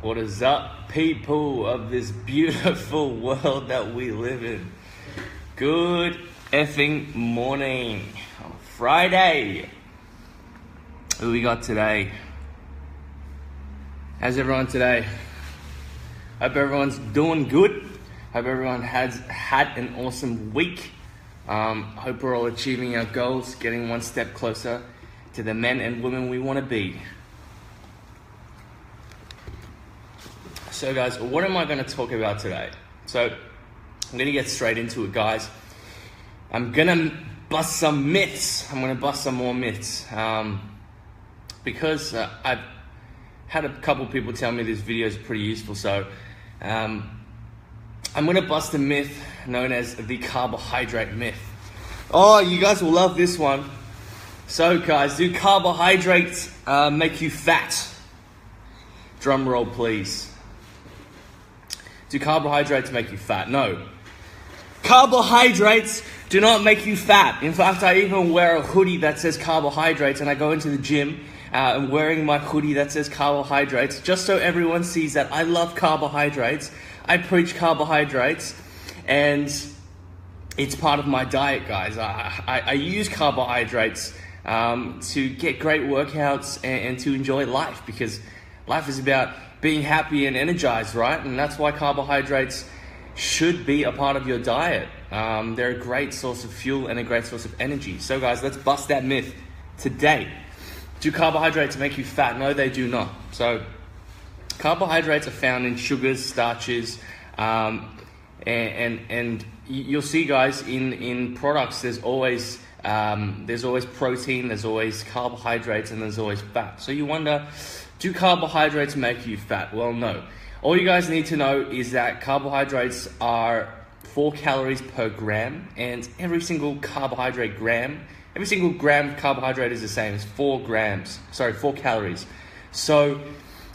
What is up, people of this beautiful world that we live in? Good effing morning on Friday. Who we got today? How's everyone today? Hope everyone's doing good. Hope everyone has had an awesome week. Hope we're all achieving our goals, getting one step closer to the men and women we want to be. So guys, what am I going to talk about today? So I'm going to get straight into it, guys. I'm going to bust some myths. I'm going to bust some more myths. Because I've had a couple people tell me this video is pretty useful. So I'm going to bust a myth known as the carbohydrate myth. Oh, you guys will love this one. So guys, do carbohydrates make you fat? Drum roll, please. Do carbohydrates make you fat? No. Carbohydrates do not make you fat. In fact, I even wear a hoodie that says carbohydrates, and I go into the gym and wearing my hoodie that says carbohydrates, just so everyone sees that I love carbohydrates. I preach carbohydrates, and it's part of my diet, guys. I use carbohydrates to get great workouts and to enjoy life, because life is about being happy and energized, right? And that's why carbohydrates should be a part of your diet. They're a great source of fuel and a great source of energy. So guys, let's bust that myth today. Do carbohydrates make you fat? No, they do not. So carbohydrates are found in sugars, starches, and you'll see, guys, in products there's always protein, there's always carbohydrates, and there's always fat. So you wonder, do carbohydrates make you fat? Well, no. All you guys need to know is that carbohydrates are 4 calories per gram, and every single gram of carbohydrate is the same. It's 4 calories. So,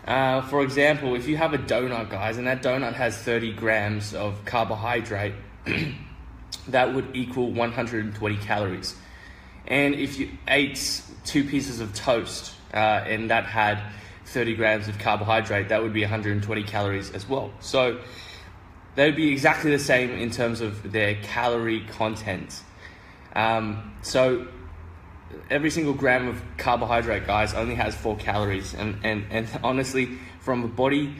for example, if you have a donut, guys, and that donut has 30 grams of carbohydrate, that would equal 120 calories. And if you ate 2 pieces of toast, and that had 30 grams of carbohydrate, that would be 120 calories as well. So they would be exactly the same in terms of their calorie content. So every single gram of carbohydrate, guys, only has 4 calories. And honestly, from a body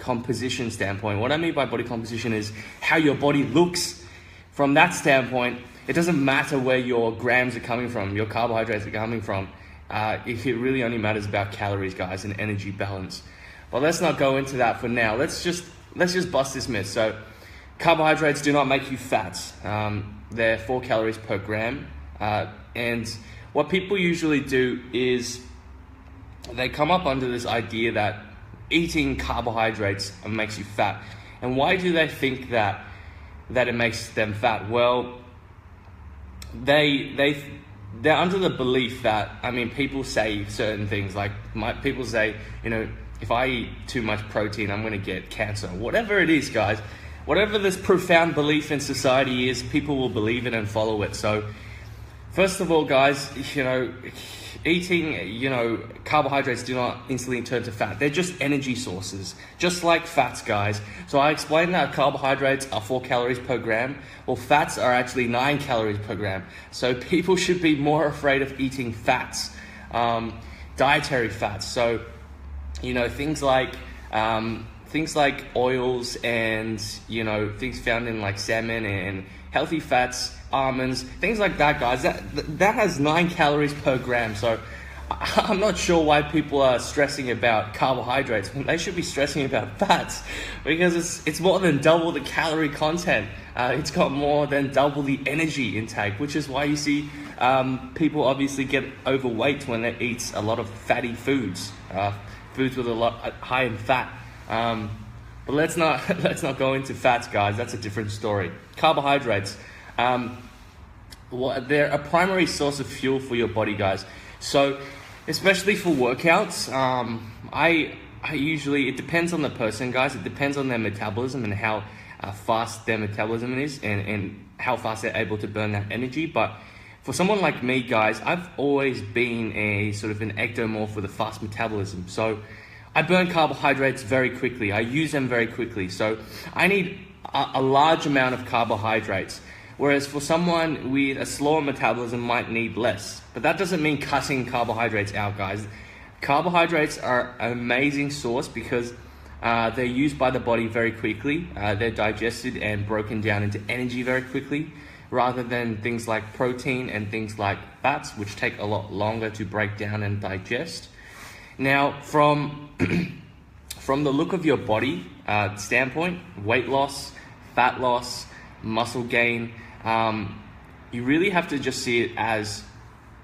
composition standpoint, what I mean by body composition is how your body looks. From that standpoint, it doesn't matter where your grams are coming from, your carbohydrates are coming from. It really only matters about calories, guys, and energy balance. But let's not go into that for now. Let's just bust this myth. So carbohydrates do not make you fat. They're 4 calories per gram. And what people usually do is they come up under this idea that eating carbohydrates makes you fat. And why do they think that it makes them fat? Well, they're under the belief that, people say certain things, like people say, if I eat too much protein, I'm going to get cancer. Whatever it is, guys, whatever this profound belief in society is, people will believe it and follow it. So first of all, guys, eating, carbohydrates do not instantly turn to fat. They're just energy sources, just like fats, guys. So I explained that carbohydrates are 4 calories per gram. Well, fats are actually 9 calories per gram. So people should be more afraid of eating fats, dietary fats. So, things like oils and, things found in like salmon and healthy fats, almonds, things like that, guys, that has 9 calories per gram. So I'm not sure why people are stressing about carbohydrates when they should be stressing about fats, because it's more than double the calorie content. It's got more than double the energy intake, which is why you see people obviously get overweight when they eat a lot of fatty foods, foods with a lot high in fat. But let's not go into fats, guys. That's a different story. Carbohydrates, they're a primary source of fuel for your body, guys. So, especially for workouts, I usually, it depends on the person, guys. It depends on their metabolism and how fast their metabolism is, and how fast they're able to burn that energy. But for someone like me, guys, I've always been a sort of an ectomorph with a fast metabolism. So I burn carbohydrates very quickly. I use them very quickly. So I need a large amount of carbohydrates. Whereas for someone with a slower metabolism might need less. But that doesn't mean cutting carbohydrates out, guys. Carbohydrates are an amazing source because they're used by the body very quickly. They're digested and broken down into energy very quickly, rather than things like protein and things like fats, which take a lot longer to break down and digest. Now, from the look of your body standpoint, weight loss, fat loss, muscle gain, you really have to just see it as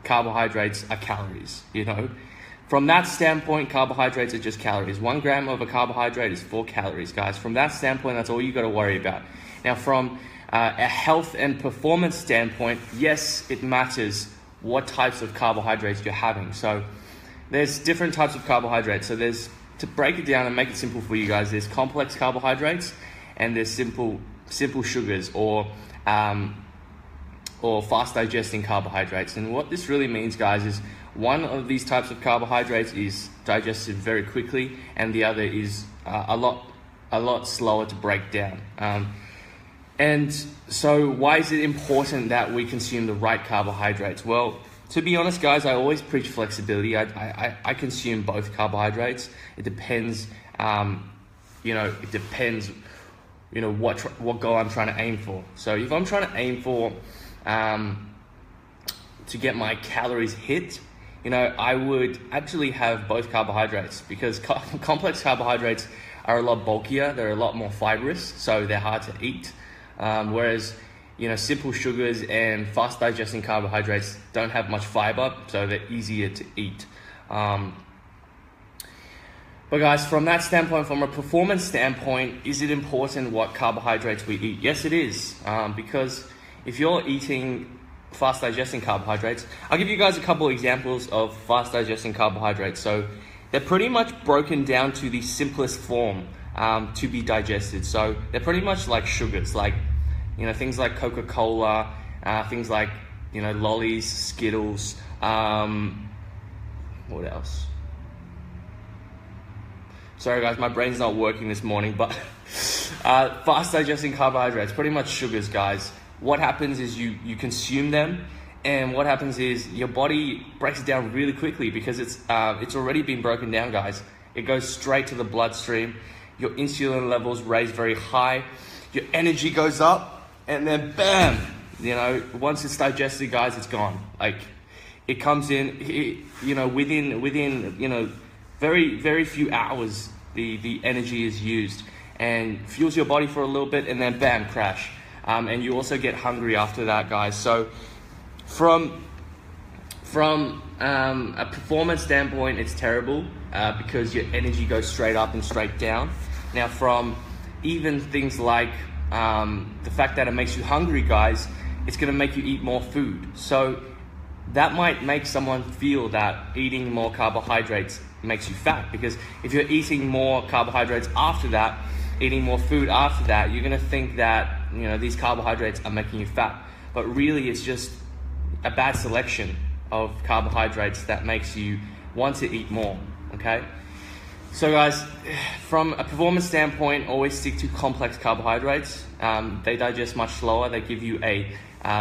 carbohydrates are calories, you know? From that standpoint, carbohydrates are just calories. 1 gram of a carbohydrate is 4 calories, guys. From that standpoint, that's all you got to worry about. Now, from a health and performance standpoint, yes, it matters what types of carbohydrates you're having. So there's different types of carbohydrates. So there's, to break it down and make it simple for you guys, there's complex carbohydrates and there's simple sugars or fast digesting carbohydrates. And what this really means, guys, is one of these types of carbohydrates is digested very quickly and the other is a lot slower to break down. And so why is it important that we consume the right carbohydrates? Well, to be honest, guys, I always preach flexibility. I consume both carbohydrates. It depends, it depends, what goal I'm trying to aim for. So if I'm trying to aim for to get my calories hit, I would actually have both carbohydrates because complex carbohydrates are a lot bulkier. They're a lot more fibrous, so they're hard to eat. Whereas, simple sugars and fast digesting carbohydrates don't have much fiber, so they're easier to eat. But guys, from that standpoint, from a performance standpoint, is it important what carbohydrates we eat? Yes, it is, because if you're eating fast digesting carbohydrates, I'll give you guys a couple examples of fast digesting carbohydrates. So they're pretty much broken down to the simplest form to be digested. So they're pretty much like sugars, like things like Coca-Cola, things like lollies, Skittles. What else? Sorry guys, my brain's not working this morning, but fast digesting carbohydrates, pretty much sugars, guys. What happens is you consume them, and what happens is your body breaks it down really quickly because it's already been broken down, guys. It goes straight to the bloodstream. Your insulin levels raise very high. Your energy goes up, and then bam, once it's digested, guys, it's gone. Like it comes in, within very, very few hours, the energy is used and fuels your body for a little bit, and then bam, crash. And you also get hungry after that, guys. So from a performance standpoint, it's terrible because your energy goes straight up and straight down. Now, from even things like the fact that it makes you hungry, guys, it's going to make you eat more food. So that might make someone feel that eating more carbohydrates makes you fat, because if you're eating more carbohydrates after that, eating more food after that, you're going to think that these carbohydrates are making you fat. But really, it's just a bad selection of carbohydrates that makes you want to eat more. Okay, so guys, from a performance standpoint, always stick to complex carbohydrates. They digest much slower. They give you a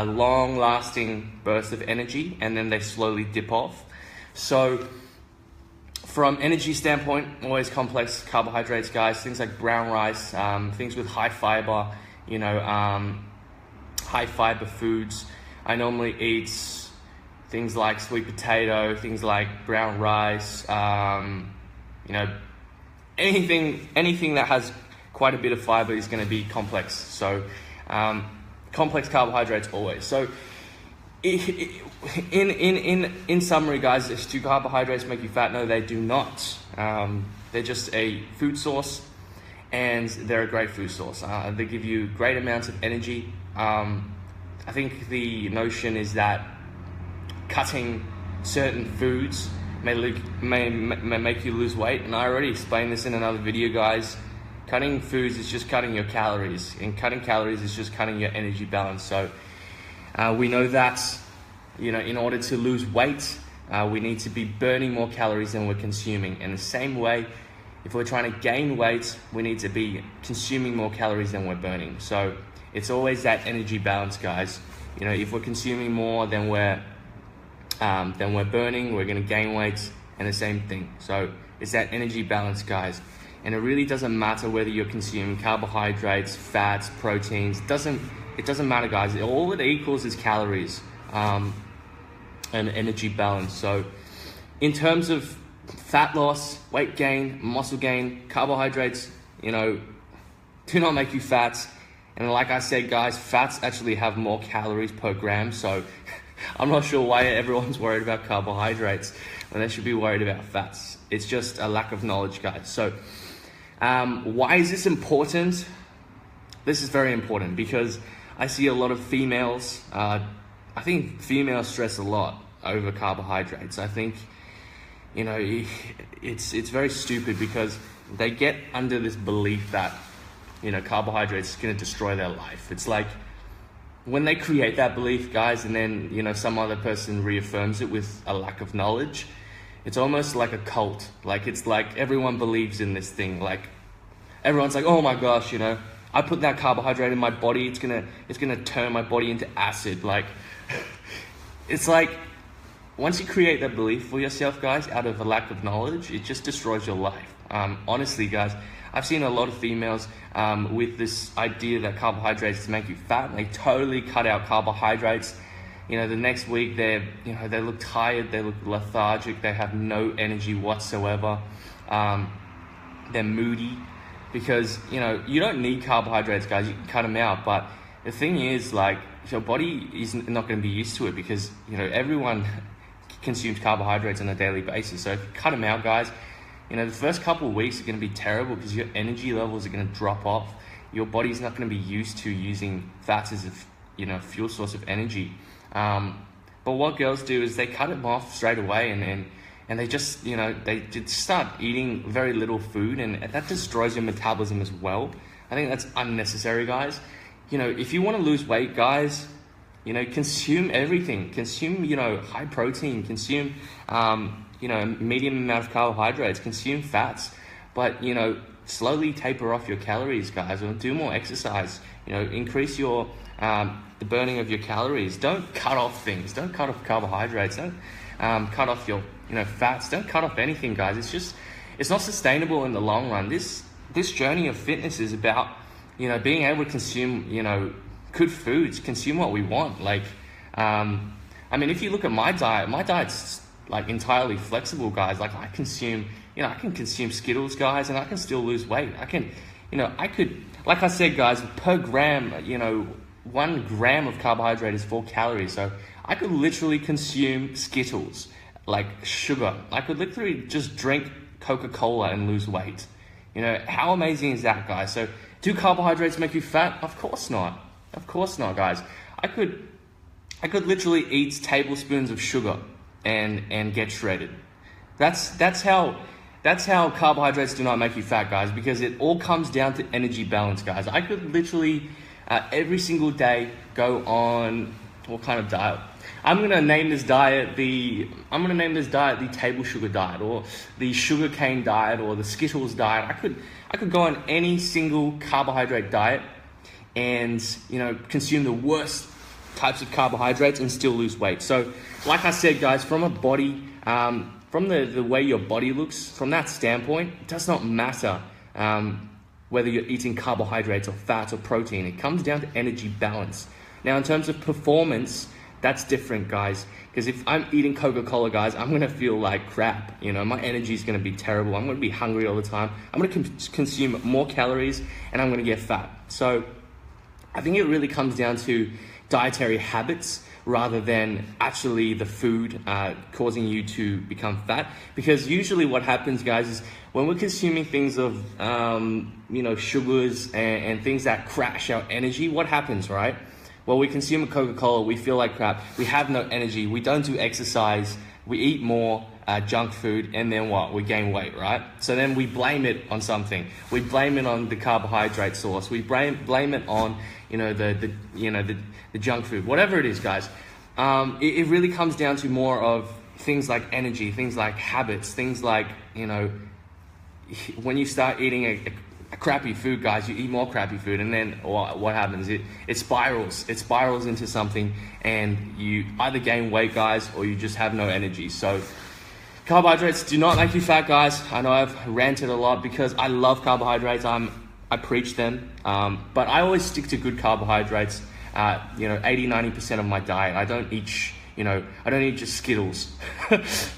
long-lasting burst of energy, and then they slowly dip off. So from energy standpoint, always complex carbohydrates, guys. Things like brown rice, things with high fiber, high fiber foods. I normally eat things like sweet potato, things like brown rice, anything that has quite a bit of fiber is going to be complex. So complex carbohydrates always. So in summary, guys, do carbohydrates make you fat? No, they do not. They're just a food source, and they're a great food source. They give you great amounts of energy. I think the notion is that cutting certain foods may make you lose weight, and I already explained this in another video, guys. Cutting foods is just cutting your calories, and cutting calories is just cutting your energy balance. So we know that in order to lose weight, we need to be burning more calories than we're consuming. And the same way, if we're trying to gain weight, we need to be consuming more calories than we're burning. So it's always that energy balance, guys. You know, if we're consuming more than we're burning, we're going to gain weight, and the same thing. So it's that energy balance, guys. And it really doesn't matter whether you're consuming carbohydrates, fats, proteins. It doesn't matter, guys. All it equals is calories and energy balance. So in terms of fat loss, weight gain, muscle gain, carbohydrates, you know, do not make you fat. And like I said, guys, fats actually have more calories per gram. So I'm not sure why everyone's worried about carbohydrates when they should be worried about fats. It's just a lack of knowledge, guys. So why is this important? This is very important because I see a lot of females. I think females stress a lot over carbohydrates. I think, you know, it's very stupid because they get under this belief that, you know, carbohydrates is going to destroy their life. It's like when they create that belief, guys, and then, you know, some other person reaffirms it with a lack of knowledge, it's almost like a cult. Like, it's like everyone believes in this thing. Like, everyone's like, oh my gosh, you know, I put that carbohydrate in my body, it's gonna turn my body into acid. Like, it's like, once you create that belief for yourself, guys, out of a lack of knowledge, it just destroys your life. Honestly, guys, I've seen a lot of females with this idea that carbohydrates make you fat. They totally cut out carbohydrates. You know, the next week they look tired, they look lethargic, they have no energy whatsoever. They're moody because, you know, you don't need carbohydrates, guys. You can cut them out, but the thing is, like, your body is not going to be used to it because, you know, everyone consumes carbohydrates on a daily basis. So if you cut them out, guys, you know, the first couple of weeks are going to be terrible because your energy levels are going to drop off. Your body's not going to be used to using fats as a, you know, fuel source of energy. But what girls do is they cut them off straight away and they just, you know, they just start eating very little food, and that destroys your metabolism as well. I think that's unnecessary, guys. You know, if you want to lose weight, guys, you know, consume everything. Consume, you know, high protein, consume, you know, medium amount of carbohydrates, consume fats, but, you know, slowly taper off your calories, guys, or do more exercise. You know, increase your, the burning of your calories. Don't cut off things. Don't cut off carbohydrates. Don't cut off your, you know, fats. Don't cut off anything, guys. It's just, it's not sustainable in the long run. This journey of fitness is about, you know, being able to consume, you know, good foods, consume what we want. Like, I mean, if you look at my diet's like entirely flexible, guys. Like, I consume, you know, I can consume Skittles, guys, and I can still lose weight. I can, you know, I could, like I said, guys, per gram, you know, 1 gram of carbohydrate is 4 calories. So I could literally consume Skittles, like sugar. I could literally just drink Coca-Cola and lose weight. You know, how amazing is that, guys? So do carbohydrates make you fat? Of course not. Of course not, guys. I could literally eat tablespoons of sugar and get shredded. That's how carbohydrates do not make you fat, guys, because it all comes down to energy balance, guys. I could literally every single day go on what kind of diet? I'm gonna name this diet the table sugar diet, or the sugar cane diet, or the Skittles diet. I could go on any single carbohydrate diet and, you know, consume the worst types of carbohydrates and still lose weight. So like I said, guys, from a body, from the way your body looks, from that standpoint, it does not matter whether you're eating carbohydrates or fats or protein. It comes down to energy balance. Now, in terms of performance, that's different, guys, because if I'm eating Coca-Cola, guys, I'm going to feel like crap. You know, my energy is going to be terrible. I'm going to be hungry all the time. I'm going to consume more calories, and I'm going to get fat. So I think it really comes down to dietary habits rather than actually the food causing you to become fat. Because usually what happens, guys, is when we're consuming things of, you know, sugars and things that crash our energy, what happens, right? Well, we consume a Coca-Cola, we feel like crap, we have no energy, we don't do exercise, we eat more junk food, and then what? We gain weight, right? So then we blame it on something. We blame it on the carbohydrate source. We blame it on, you know, the junk food, whatever it is, guys. It really comes down to more of things like energy, things like habits, things like, you know, when you start eating a crappy food, guys, you eat more crappy food, and then what happens? It spirals. It spirals into something, and you either gain weight, guys, or you just have no energy. So carbohydrates do not make you fat, guys. I know I've ranted a lot because I love carbohydrates. I preach them, but I always stick to good carbohydrates. 80-90% of my diet. I don't eat just Skittles.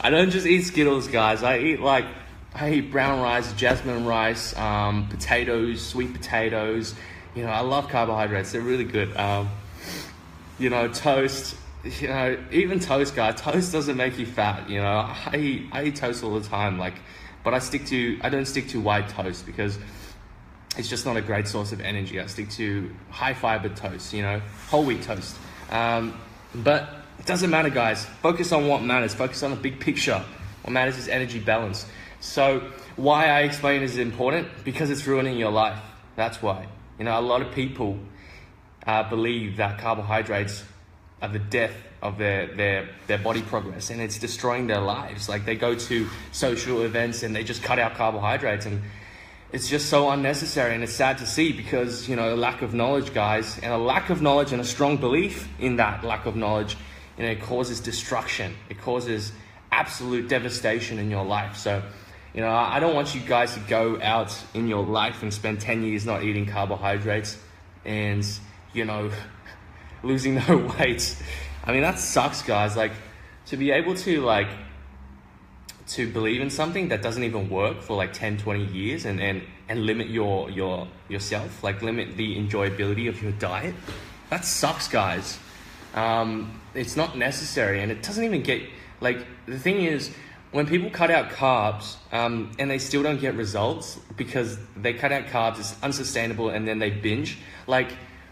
I don't just eat Skittles, guys. I eat brown rice, jasmine rice, potatoes, sweet potatoes. I love carbohydrates. They're really good. Toast. Even toast, guys. Toast doesn't make you fat. I eat toast all the time. But I don't stick to white toast because it's just not a great source of energy. I stick to high fiber toast. Whole wheat toast. But it doesn't matter, guys. Focus on what matters. Focus on the big picture. What matters is energy balance. So why I explain is important? Because it's ruining your life. That's why. A lot of people believe that carbohydrates are the death of their body progress, and it's destroying their lives. Like, they go to social events and they just cut out carbohydrates, and it's just so unnecessary. And it's sad to see because, a lack of knowledge, guys, and a lack of knowledge and a strong belief in that lack of knowledge, it causes destruction. It causes absolute devastation in your life. So, I don't want you guys to go out in your life and spend 10 years not eating carbohydrates and, losing no weight. I mean, that sucks, guys. To be able to, to believe in something that doesn't even work for 10, 20 years and limit yourself, limit the enjoyability of your diet, that sucks, guys. It's not necessary, and it doesn't even get, the thing is, when people cut out carbs, and they still don't get results because they cut out carbs, it's unsustainable, and then they binge,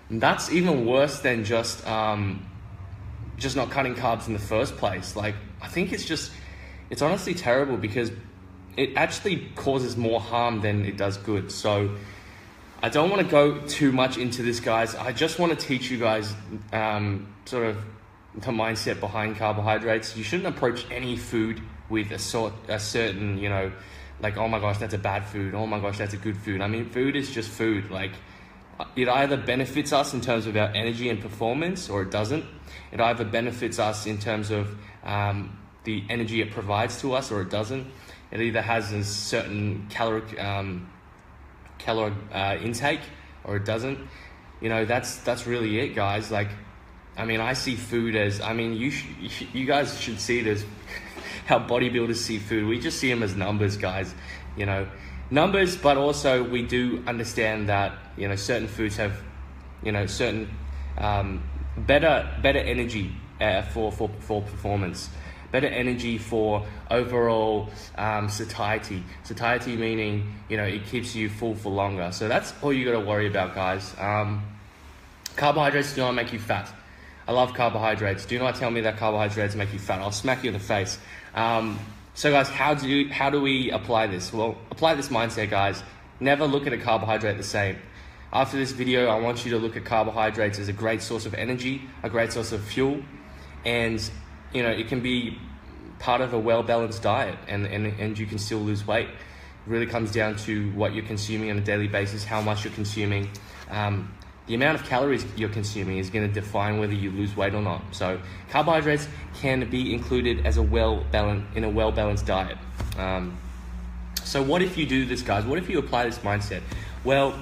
that's even worse than just not cutting carbs in the first place. I think it's honestly terrible because it actually causes more harm than it does good. So I don't want to go too much into this, guys. I just want to teach you guys sort of the mindset behind carbohydrates. You shouldn't approach any food with a certain, oh my gosh, that's a bad food. Oh my gosh, that's a good food. I mean, food is just food. It either benefits us in terms of our energy and performance, or it doesn't. It either benefits us in terms of the energy it provides to us, or it doesn't. It either has a certain caloric intake, or it doesn't. That's really it, guys. I see food as, you guys should see it as how bodybuilders see food. We just see them as numbers, guys. Numbers, but also we do understand that certain foods have certain better energy for performance, better energy for overall satiety meaning it keeps you full for longer. So that's all you got to worry about, guys. Carbohydrates do not make you fat. I love carbohydrates. Do not tell me that carbohydrates make you fat. I'll smack you in the face. So guys, how do we apply this? Well, apply this mindset, guys. Never look at a carbohydrate the same. After this video, I want you to look at carbohydrates as a great source of energy, a great source of fuel, and it can be part of a well-balanced diet, and you can still lose weight. It really comes down to what you're consuming on a daily basis, how much you're consuming. The amount of calories you're consuming is going to define whether you lose weight or not. So carbohydrates can be included as in a well-balanced diet. So what if you do this, guys? What if you apply this mindset? Well,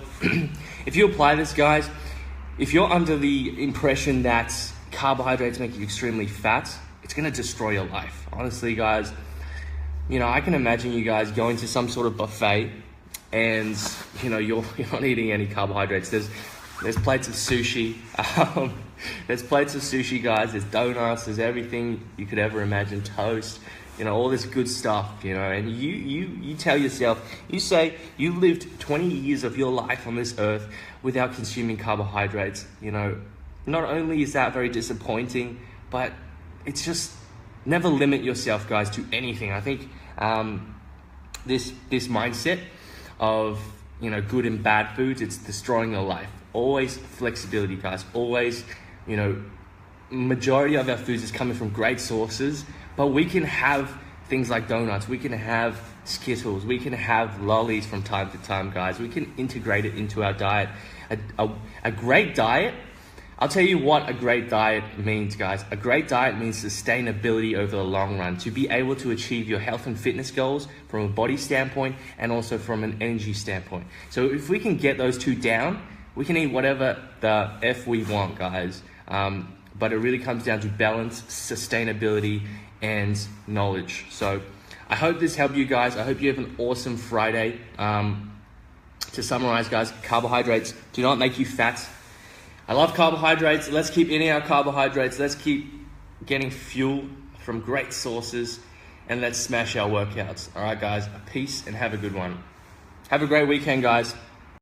if you apply this, guys, if you're under the impression that carbohydrates make you extremely fat, it's going to destroy your life. Honestly, guys, I can imagine you guys going to some sort of buffet and, you're not eating any carbohydrates. There's plates of sushi. There's plates of sushi, guys. There's donuts. There's everything you could ever imagine. Toast. All this good stuff. And you tell yourself, you say you lived 20 years of your life on this earth without consuming carbohydrates. Not only is that very disappointing, but it's just never limit yourself, guys, to anything. I think this mindset of good and bad foods, it's destroying your life. Always flexibility, guys. Always, majority of our foods is coming from great sources, but we can have things like donuts. We can have Skittles. We can have lollies from time to time, guys. We can integrate it into our diet. A great diet, I'll tell you what a great diet means, guys. A great diet means sustainability over the long run, to be able to achieve your health and fitness goals from a body standpoint and also from an energy standpoint. So if we can get those two down, we can eat whatever the F we want, guys. But it really comes down to balance, sustainability, and knowledge. So I hope this helped you guys. I hope you have an awesome Friday. To summarize, guys, carbohydrates do not make you fat. I love carbohydrates. Let's keep eating our carbohydrates. Let's keep getting fuel from great sources, and let's smash our workouts. All right, guys, peace and have a good one. Have a great weekend, guys.